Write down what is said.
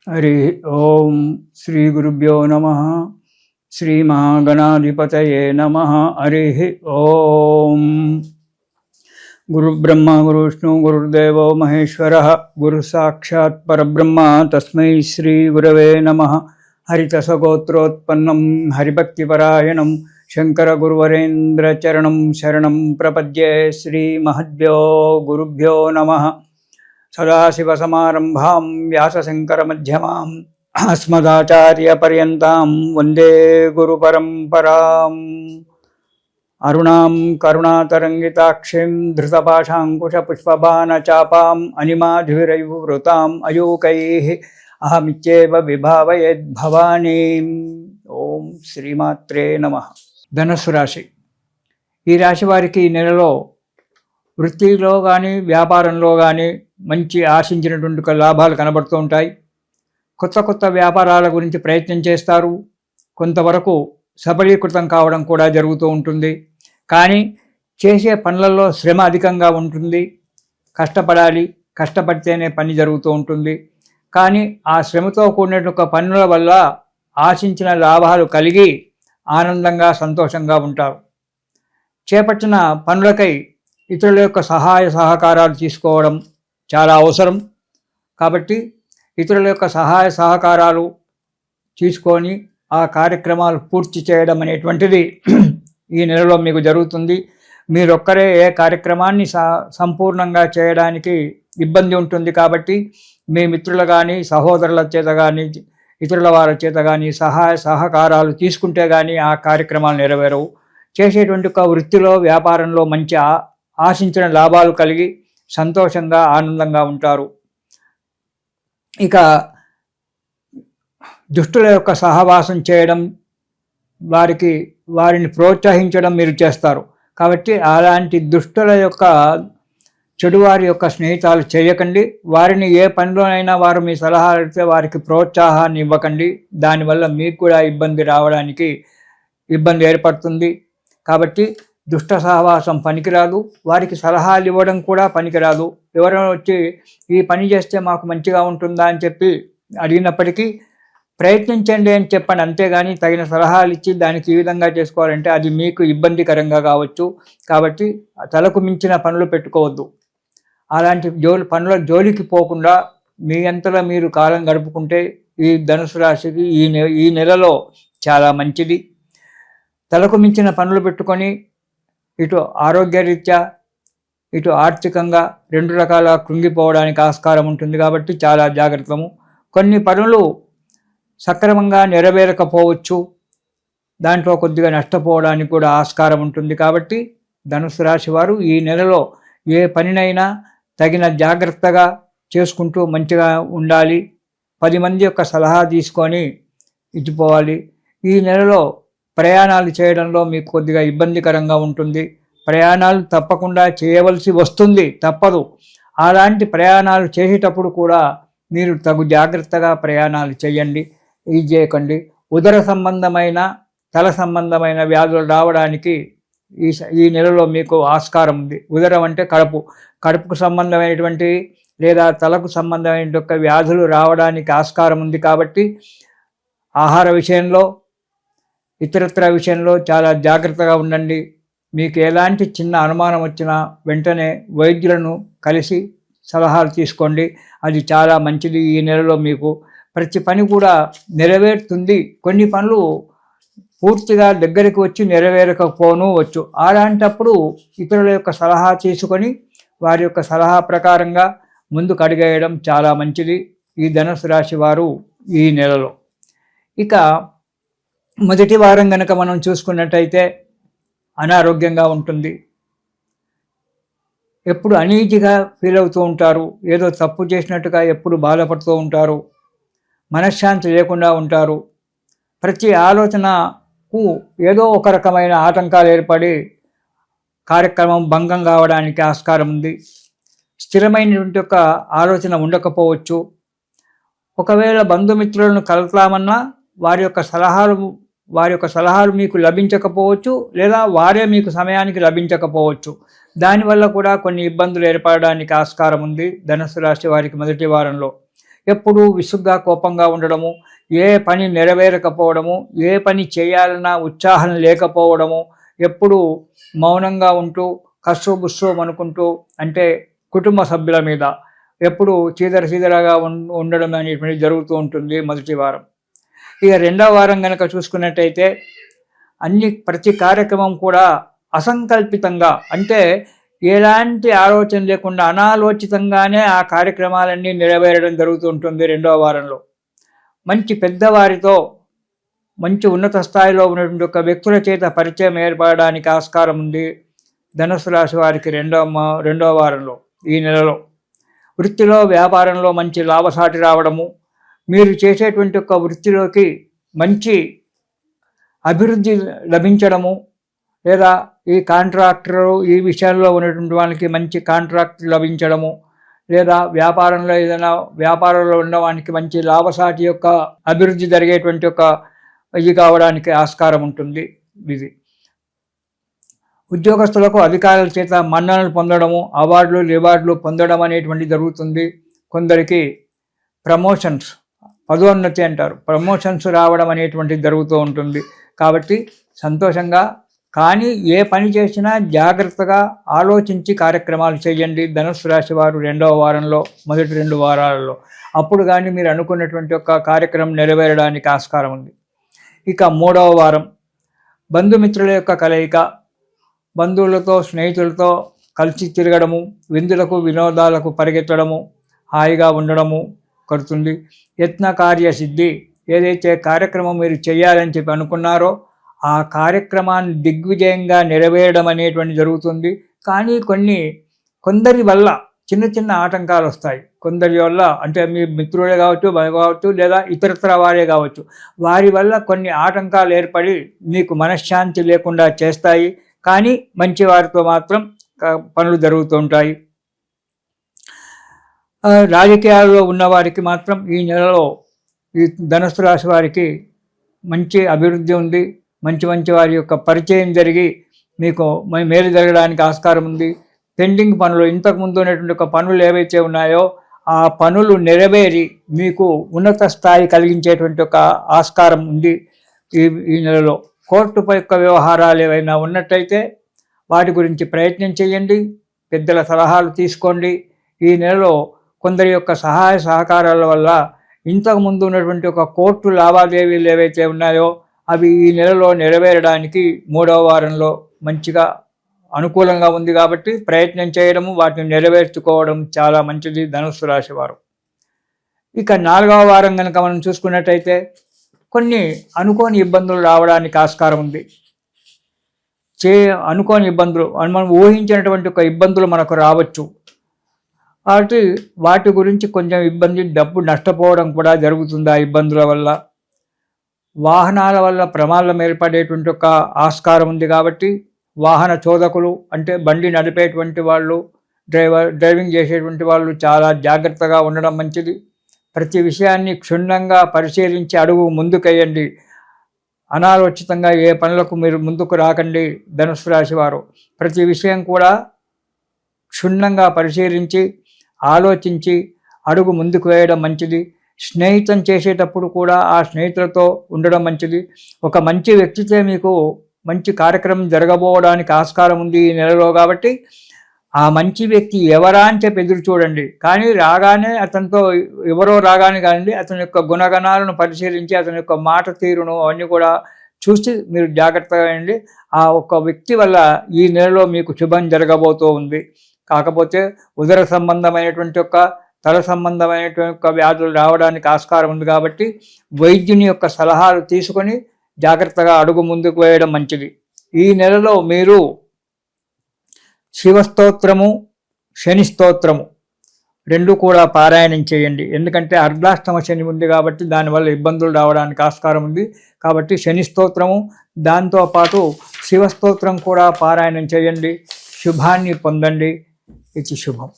हरि ओम श्री गुरुभ्यो नमः। श्री महागणाधिपतये नमः। हरि ओम। गुरु ब्रह्मा गुरु विष्णु गुरुर्देवो महेश्वरः गुरु साक्षात् परब्रह्म तस्मै श्री गुरवे नमः। हरितसगोत्रोत्पन्नं हरिभक्तिपरायणं शंकर गुरुवरेन्द्र चरणं शरणं प्रपद्ये। श्री महद्भ्यो गुरुभ्यो नमः। सदाशिवसमारम्भां व्यासशङ्करमध्यमाम् अस्मदाचार्यपर्यन्तां वन्दे गुरुपरम्पराम्। अरुणां करुणातरङ्गिताक्षीं धृतपाशाङ्कुशपुष्पबाणचापाम् अनिमाधुरैर्वृताम् अयूकैः अहमित्येव विभावयेद्भवानीम्। ఓం శ్రీమాత్రే నమః। ధనుస్సు రాశి, ఈ రాశి వారికి ఈ నెలలో వృత్తిలో కానీ వ్యాపారంలో కానీ మంచి ఆశించినటువంటి లాభాలు కనబడుతూ ఉంటాయి. కొత్త కొత్త వ్యాపారాల గురించి ప్రయత్నం చేస్తారు. కొంతవరకు సఫలీకృతం కావడం కూడా జరుగుతూ ఉంటుంది. కానీ చేసే పనులలో శ్రమ అధికంగా ఉంటుంది. కష్టపడాలి, కష్టపడితేనే పని జరుగుతూ ఉంటుంది. కానీ ఆ శ్రమతో కూడిన పనుల వల్ల ఆశించిన లాభాలు కలిగి ఆనందంగా సంతోషంగా ఉంటారు. చేపట్టిన పనులకై ఇతరుల యొక్క సహాయ సహకారాలు తీసుకోవడం చాలా అవసరం. కాబట్టి ఇతరుల యొక్క సహాయ సహకారాలు తీసుకొని ఆ కార్యక్రమాలు పూర్తి చేయడం అనేటువంటిది ఈ నెలలో మీకు జరుగుతుంది. మీరొక్కరే ఏ కార్యక్రమాన్ని సంపూర్ణంగా చేయడానికి ఇబ్బంది ఉంటుంది. కాబట్టి మీ మిత్రులు కానీ సహోదరుల చేత కానీ ఇతరుల వారి చేత కానీ సహాయ సహకారాలు తీసుకుంటే కానీ ఆ కార్యక్రమాలు నెరవేరవు. చేసేటువంటి ఒక వృత్తిలో వ్యాపారంలో మంచి ఆశించిన లాభాలు కలిగి సంతోషంగా ఆనందంగా ఉంటారు. ఇక దుష్టుల యొక్క సహవాసం చేయడం, వారిని ప్రోత్సహించడం మీరు చేస్తారు. కాబట్టి అలాంటి దుష్టుల యొక్క చెడువారి యొక్క స్నేహితాలు చేయకండి. వారిని ఏ పనిలోనైనా వారు మీ సలహా అడిగితే వారికి ప్రోత్సాహాన్ని ఇవ్వకండి. దానివల్ల మీకు కూడా ఇబ్బంది ఏర్పడుతుంది. కాబట్టి దుష్ట సహవాసం పనికిరాదు. వారికి సలహాలు ఇవ్వడం కూడా పనికిరాదు. ఎవరైనా వచ్చి ఈ పని చేస్తే మాకు మంచిగా ఉంటుందా అని చెప్పి అడిగినప్పటికీ ప్రయత్నించండి అని చెప్పండి. అంతేగాని తగిన సలహాలు ఇచ్చి దానికి ఈ విధంగా చేసుకోవాలంటే అది మీకు ఇబ్బందికరంగా కావచ్చు. కాబట్టి తలకు మించిన పనులు పెట్టుకోవద్దు. అలాంటి పనుల జోలికి పోకుండా మీ అంతలో మీరు కాలం గడుపుకుంటే ఈ ధనుసు రాశికి ఈ నెలలో చాలా మంచిది. తలకు మించిన పనులు పెట్టుకొని ఇటు ఆరోగ్యరీత్యా ఇటు ఆర్థికంగా రెండు రకాల కృంగిపోవడానికి ఆస్కారం ఉంటుంది. కాబట్టి చాలా జాగ్రత్తము. కొన్ని పనులు సక్రమంగా నెరవేరకపోవచ్చు. దాంట్లో కొద్దిగా నష్టపోవడానికి కూడా ఆస్కారం ఉంటుంది. కాబట్టి ధనుసు రాశి వారు ఈ నెలలో ఏ పనినైనా తగిన జాగ్రత్తగా చేసుకుంటూ మంచిగా ఉండాలి. 10 మంది యొక్క సలహా తీసుకొని ఇచ్చిపోవాలి. ఈ నెలలో ప్రయాణాలు చేయడంలో మీకు కొద్దిగా ఇబ్బందికరంగా ఉంటుంది. ప్రయాణాలు తప్పకుండా చేయవలసి వస్తుంది, తప్పదు. అలాంటి ప్రయాణాలు చేసేటప్పుడు కూడా మీరు తగు జాగ్రత్తగా ప్రయాణాలు చేయండి. ఇది చేయకండి. ఉదర సంబంధమైన తల సంబంధమైన వ్యాధులు రావడానికి ఈ నెలలో మీకు ఆస్కారం ఉంది. ఉదరం అంటే కడుపుకు సంబంధమైనటువంటి లేదా తలకు సంబంధమైన వ్యాధులు రావడానికి ఆస్కారం ఉంది. కాబట్టి ఆహార విషయంలో ఇతరత్ర విషయంలో చాలా జాగ్రత్తగా ఉండండి. మీకు ఎలాంటి చిన్న అనుమానం వచ్చినా వెంటనే వైద్యులను కలిసి సలహాలు తీసుకోండి. అది చాలా మంచిది. ఈ నెలలో మీకు ప్రతి పని కూడా నెరవేరుతుంది. కొన్ని పనులు పూర్తిగా దగ్గరికి వచ్చి నెరవేరకపోను వచ్చు. అలాంటప్పుడు ఇతరుల యొక్క సలహా తీసుకొని వారి యొక్క సలహా ప్రకారంగా ముందుకు అడిగేయడం చాలా మంచిది ఈ ధనుసు రాశి వారు ఈ నెలలో. ఇక మొదటి వారం కనుక మనం చూసుకున్నట్టయితే అనారోగ్యంగా ఉంటుంది. ఎప్పుడు అనీజీగా ఫీల్ అవుతూ ఉంటారు. ఏదో తప్పు చేసినట్టుగా ఎప్పుడు బాధపడుతూ ఉంటారు. మనశ్శాంతి లేకుండా ఉంటారు. ప్రతి ఆలోచనకు ఏదో ఒక రకమైన ఆటంకాలు ఏర్పడి కార్యక్రమం భంగం కావడానికి ఆస్కారం ఉంది. స్థిరమైనటువంటి ఒక ఆలోచన ఉండకపోవచ్చు. ఒకవేళ బంధుమిత్రులను కలుపుతామన్నా వారి యొక్క సలహాలు మీకు లభించకపోవచ్చు, లేదా వారే మీకు సమయానికి లభించకపోవచ్చు. దానివల్ల కూడా కొన్ని ఇబ్బందులు ఏర్పడడానికి ఆస్కారం ఉంది ధనుసు రాశి వారికి మొదటి వారంలో. ఎప్పుడూ విసుగ్గా కోపంగా ఉండడము, ఏ పని నెరవేరకపోవడము, ఏ పని చేయాలన్నా ఉత్సాహం లేకపోవడము, ఎప్పుడూ మౌనంగా ఉంటూ కస్సుబుస్సు అనుకుంటూ, అంటే కుటుంబ సభ్యుల మీద ఎప్పుడు చీదరగా ఉండడం అనేటువంటిది జరుగుతూ ఉంటుంది మొదటి వారం. ఇక రెండవ వారం కనుక చూసుకున్నట్టయితే ప్రతి కార్యక్రమం కూడా అసంకల్పితంగా, అంటే ఎలాంటి ఆలోచన లేకుండా అనాలోచితంగానే ఆ కార్యక్రమాలన్నీ నెరవేరడం జరుగుతూ ఉంటుంది రెండవ వారంలో. మంచి పెద్దవారితో మంచి ఉన్నత స్థాయిలో ఉన్నటువంటి ఒక వ్యక్తుల చేత పరిచయం ఏర్పడడానికి ఆస్కారం ఉంది ధనుసు రాశి వారికి రెండవ వారంలో, ఈ నెలలో. వృత్తిలో వ్యాపారంలో మంచి లాభసాటి రావడము, మీరు చేసేటువంటి ఒక వృత్తిలోకి మంచి అభివృద్ధి లభించడము, లేదా ఈ కాంట్రాక్టర్ ఈ విషయాల్లో ఉన్నటువంటి వాళ్ళకి మంచి కాంట్రాక్ట్ లభించడము, లేదా వ్యాపారంలో ఏదైనా వ్యాపారంలో ఉండడానికి మంచి లాభసాటి యొక్క అభివృద్ధి జరిగేటువంటి ఒక ఇది కావడానికి ఆస్కారం ఉంటుంది. ఇది ఉద్యోగస్తులకు అధికారుల చేత మన్ననలు పొందడము, అవార్డులు రివార్డులు పొందడం అనేటువంటి జరుగుతుంది. కొందరికి ప్రమోషన్స్, పదోన్నతి అంటారు, ప్రమోషన్స్ రావడం అనేటువంటిది జరుగుతూ ఉంటుంది. కాబట్టి సంతోషంగా, కానీ ఏ పని చేసినా జాగ్రత్తగా ఆలోచించి కార్యక్రమాలు చేయండి ధనుసు రాశి వారు రెండవ వారంలో, మొదటి 2 వారాలలో. అప్పుడు కానీ మీరు అనుకున్నటువంటి ఒక కార్యక్రమం నెరవేరడానికి ఆస్కారం ఉంది. ఇక 3వ వారం బంధుమిత్రుల యొక్క కలయిక, బంధువులతో స్నేహితులతో కలిసి తిరగడము, విందులకు వినోదాలకు పరిగెత్తడము, హాయిగా ఉండడము కడుతుంది. యత్న కార్యసిద్ధి, ఏదైతే కార్యక్రమం మీరు చేయాలని చెప్పి అనుకున్నారో ఆ కార్యక్రమాన్ని దిగ్విజయంగా నెరవేరడం అనేటువంటి జరుగుతుంది. కానీ కొందరి వల్ల చిన్న చిన్న ఆటంకాలు వస్తాయి. కొందరి వల్ల, అంటే మీ మిత్రులే కావచ్చు లేదా ఇతరత్ర వారే కావచ్చు, వారి వల్ల కొన్ని ఆటంకాలు ఏర్పడి మీకు మనశ్శాంతి లేకుండా చేస్తాయి. కానీ మంచి వారితో మాత్రం పనులు జరుగుతూ ఉంటాయి. రాజకీయాల్లో ఉన్నవారికి మాత్రం ఈ నెలలో ఈ ధనుసు రాశి వారికి మంచి అభివృద్ధి ఉంది. మంచి వారి యొక్క పరిచయం జరిగి మీకు మేలు జరగడానికి ఆస్కారం ఉంది. పెండింగ్ పనులు, ఇంతకుముందు ఉన్నటువంటి ఒక పనులు ఏవైతే ఉన్నాయో ఆ పనులు నెరవేరి మీకు ఉన్నత స్థాయి కలిగించేటువంటి ఒక ఆస్కారం ఉంది ఈ నెలలో. కోర్టుపై యొక్క వ్యవహారాలు ఏవైనా ఉన్నట్టయితే వాటి గురించి ప్రయత్నం చేయండి, పెద్దల సలహాలు తీసుకోండి. ఈ నెలలో కొందరి యొక్క సహాయ సహకారాల వల్ల ఇంతకుముందు ఉన్నటువంటి ఒక కోర్టు లావాదేవీలు ఏవైతే ఉన్నాయో అవి ఈ నెలలో నెరవేరడానికి 3వ వారంలో మంచిగా అనుకూలంగా ఉంది. కాబట్టి ప్రయత్నం చేయడము, వాటిని నెరవేర్చుకోవడం చాలా మంచిది ధనుస్సు రాశి వారు. ఇక 4వ వారం కనుక మనం చూసుకున్నట్టయితే కొన్ని అనుకోని ఇబ్బందులు రావడానికి ఆస్కారం ఉంది. అనుకోని ఇబ్బందులు, మనం ఊహించినటువంటి ఒక ఇబ్బందులు మనకు రావచ్చు. కాబట్టి వాటి గురించి కొంచెం ఇబ్బంది, డబ్బు నష్టపోవడం కూడా జరుగుతుంది ఆ ఇబ్బందుల వల్ల. వాహనాల వల్ల ప్రమాదం ఏర్పడేటువంటి ఒక ఆస్కారం ఉంది. కాబట్టి వాహన చోదకులు, అంటే బండి నడిపేటువంటి వాళ్ళు, డ్రైవింగ్ చేసేటువంటి వాళ్ళు చాలా జాగ్రత్తగా ఉండడం మంచిది. ప్రతి విషయాన్ని క్షుణ్ణంగా పరిశీలించి అడుగు ముందుకేయండి. అనాలోచితంగా ఏ పనులకు మీరు ముందుకు రాకండి ధనుసు రాశి వారు. ప్రతి విషయం కూడా క్షుణ్ణంగా పరిశీలించి ఆలోచించి అడుగు ముందుకు వేయడం మంచిది. స్నేహితం చేసేటప్పుడు కూడా ఆ స్నేహితులతో ఉండడం మంచిది. ఒక మంచి వ్యక్తితో మీకు మంచి కార్యక్రమం జరగబోవడానికి ఆస్కారం ఉంది ఈ నెలలో. కాబట్టి ఆ మంచి వ్యక్తి ఎవరా అని చెప్పి ఎదురు చూడండి. కానీ రాగానే అతనితో ఎవరో రాగానే కానివ్వండి, అతని యొక్క గుణగణాలను పరిశీలించి అతని యొక్క మాట తీరును అవన్నీ కూడా చూసి మీరు జాగ్రత్తగా ఉండి, ఆ ఒక్క వ్యక్తి వల్ల ఈ నెలలో మీకు శుభం జరగబోతూ ఉంది. కాకపోతే ఉదర సంబంధమైనటువంటి యొక్క తల సంబంధమైనటువంటి యొక్క వ్యాధులు రావడానికి ఆస్కారం ఉంది. కాబట్టి వైద్యుని యొక్క సలహాలు తీసుకొని జాగ్రత్తగా అడుగు ముందుకు వేయడం మంచిది. ఈ నెలలో మీరు శివస్తోత్రము, శని స్తోత్రము 2 కూడా పారాయణం చేయండి. ఎందుకంటే అర్ధాష్టమ శని ఉంది కాబట్టి దానివల్ల ఇబ్బందులు రావడానికి ఆస్కారం ఉంది. కాబట్టి శని స్తోత్రము, దాంతోపాటు శివస్తోత్రం కూడా పారాయణం చేయండి. శుభాన్ని పొందండి. ఇది శుభం.